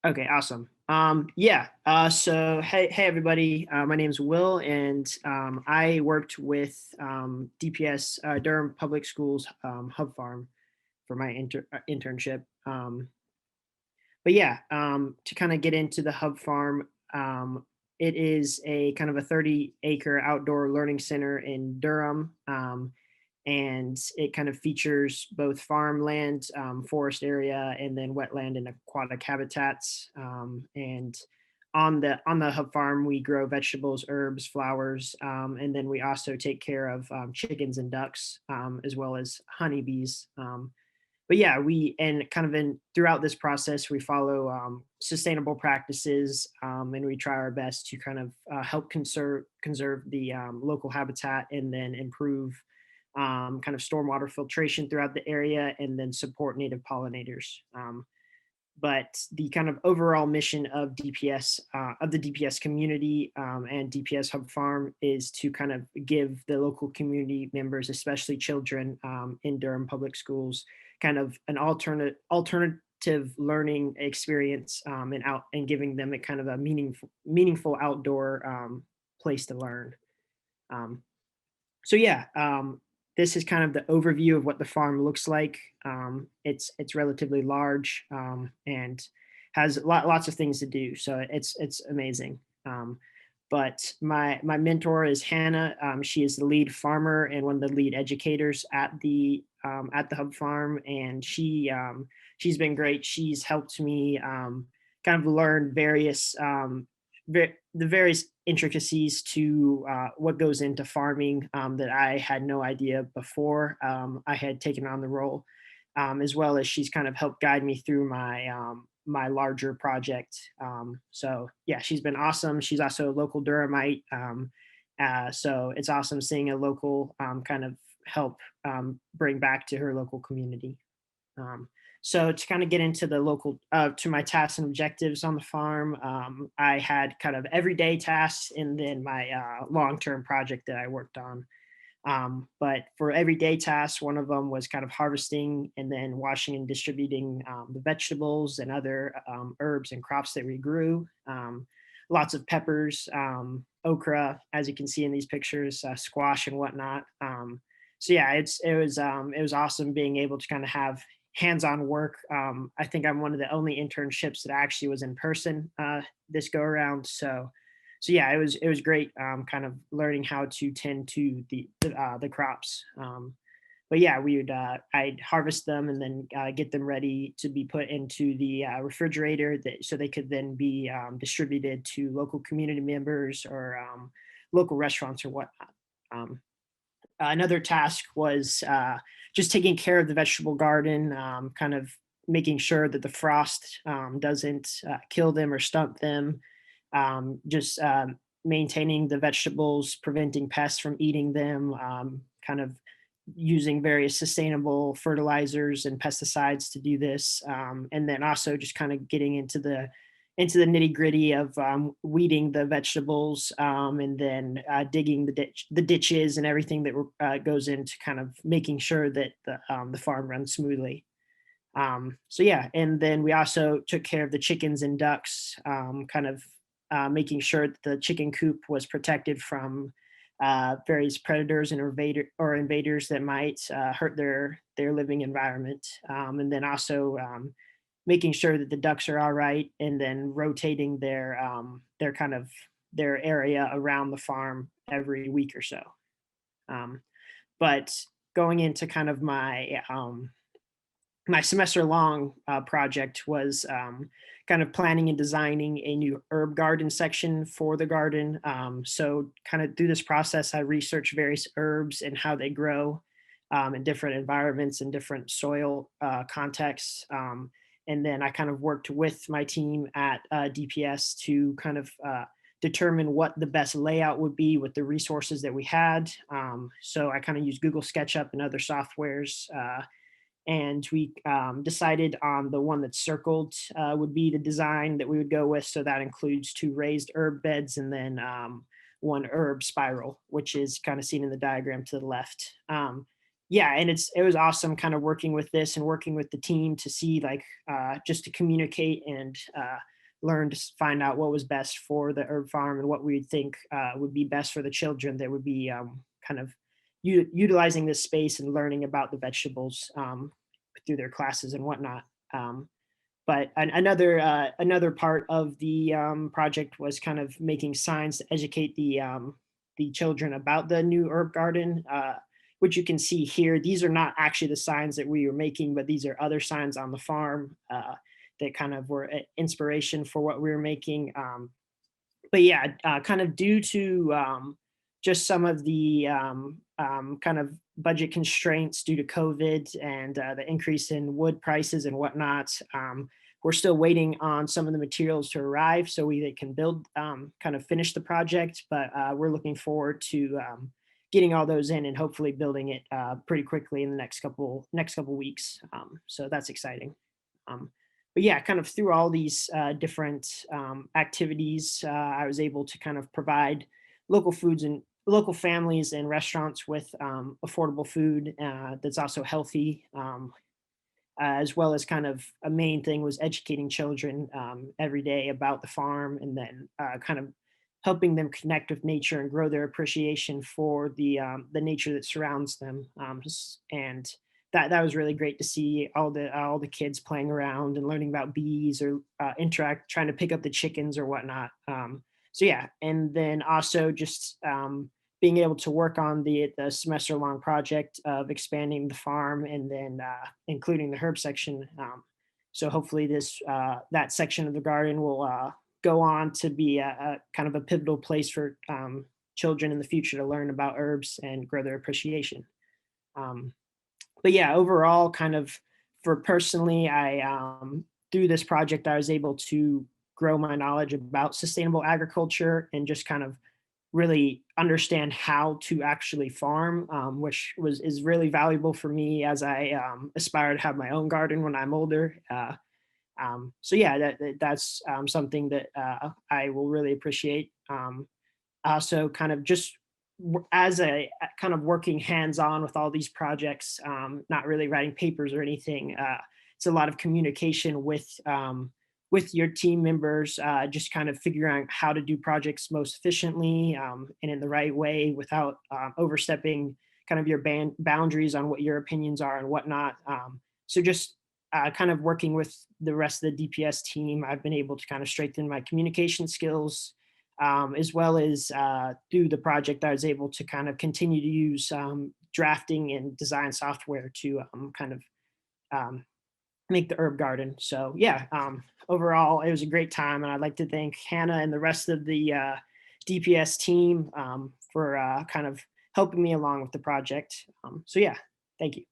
Okay, awesome. Yeah. So hey everybody. My name is Will, and I worked with DPS Durham Public Schools Hub Farm for my internship. But yeah, to kind of get into the Hub Farm, it is a kind of a 30-acre outdoor learning center in Durham. And it kind of features both farmland, forest area, and then wetland and aquatic habitats. And on the hub farm, we grow vegetables, herbs, flowers, and then we also take care of chickens and ducks, as well as honeybees. But yeah, we and kind of in throughout this process, we follow sustainable practices, and we try our best to kind of help conserve the local habitat, and then improve kind of stormwater filtration throughout the area, and then support native pollinators. But the kind of overall mission of DPS of the DPS community and DPS Hub Farm is to kind of give the local community members, especially children in Durham public schools, kind of an alternative learning experience, and giving them a kind of a meaningful outdoor place to learn. Um, so yeah, this is kind of the overview of what the farm looks like. It's relatively large, and has lots of things to do. So it's amazing. But my mentor is Hannah. She is the lead farmer and one of the lead educators at the Hub Farm, and she's been great. She's helped me kind of learn the various intricacies to what goes into farming that I had no idea before I had taken on the role, as well as she's kind of helped guide me through my larger project. So yeah, she's been awesome. She's also a local Durhamite, so it's awesome seeing a local kind of help bring back to her local community. Um, so to kind of get into the local to my tasks and objectives on the farm, I had kind of everyday tasks and then my long-term project that I worked on. But for everyday tasks, one of them was kind of harvesting and then washing and distributing the vegetables and other herbs and crops that we grew. Lots of peppers, okra, as you can see in these pictures, squash and whatnot. So yeah, it was awesome being able to kind of have hands-on work. I think I'm one of the only internships that actually was in person this go around. So yeah, it was great, kind of learning how to tend to the crops. But yeah, I'd harvest them and then get them ready to be put into the refrigerator, so they could then be distributed to local community members or local restaurants or whatnot. Um, Another task was just taking care of the vegetable garden, kind of making sure that the frost doesn't kill them or stump them, just maintaining the vegetables, preventing pests from eating them, kind of using various sustainable fertilizers and pesticides to do this, and then also just kind of getting into the nitty gritty of weeding the vegetables, and then digging the ditches and everything that goes into kind of making sure that the farm runs smoothly. So yeah, and then we also took care of the chickens and ducks, kind of making sure that the chicken coop was protected from various predators and invaders that might hurt their living environment, and then also making sure that the ducks are all right, and then rotating their kind of their area around the farm every week or so. Um, but going into kind of my semester long project was kind of planning and designing a new herb garden section for the garden. So, kind of through this process, I researched various herbs and how they grow in different environments and different soil contexts. And then I kind of worked with my team at DPS to kind of determine what the best layout would be with the resources that we had. So I kind of used Google SketchUp and other softwares, and we decided on the one that's circled would be the design that we would go with. So that includes two raised herb beds and then one herb spiral, which is kind of seen in the diagram to the left. yeah, and it was awesome kind of working with this and working with the team to see like just to communicate and learn to find out what was best for the herb farm and what we would think would be best for the children that would be kind of utilizing this space and learning about the vegetables through their classes and whatnot. Um, but another part of the project was kind of making signs to educate the children about the new herb garden, which you can see here. These are not actually the signs that we were making, but these are other signs on the farm that kind of were inspiration for what we were making. But yeah, kind of due to just some of the kind of budget constraints due to COVID and the increase in wood prices and whatnot, we're still waiting on some of the materials to arrive so we can build, kind of finish the project. But we're looking forward to getting all those in and hopefully building it pretty quickly in the next couple weeks. So that's exciting. Um, but yeah, kind of through all these different activities, I was able to kind of provide local foods and local families and restaurants with affordable food that's also healthy, as well as kind of a main thing was educating children every day about the farm and then kind of helping them connect with nature and grow their appreciation for the nature that surrounds them. And that was really great to see all the kids playing around and learning about bees or trying to pick up the chickens or whatnot. So yeah, and then also just being able to work on the semester long project of expanding the farm and then including the herb section. So hopefully that section of the garden will go on to be a kind of a pivotal place for children in the future to learn about herbs and grow their appreciation. Um, but yeah, overall, kind of for personally, I through this project, I was able to grow my knowledge about sustainable agriculture and just kind of really understand how to actually farm, which is really valuable for me as I aspire to have my own garden when I'm older. So yeah, that's something that I will really appreciate. Also, kind of just as kind of working hands on with all these projects, not really writing papers or anything. It's a lot of communication with your team members, just kind of figuring out how to do projects most efficiently and in the right way without overstepping kind of your boundaries on what your opinions are and whatnot. So just kind of working with the rest of the DPS team, I've been able to kind of strengthen my communication skills, as well as through the project, I was able to kind of continue to use drafting and design software to kind of um, make the herb garden. So yeah, overall, it was a great time, and I'd like to thank Hannah and the rest of the DPS team for kind of helping me along with the project. So yeah, thank you.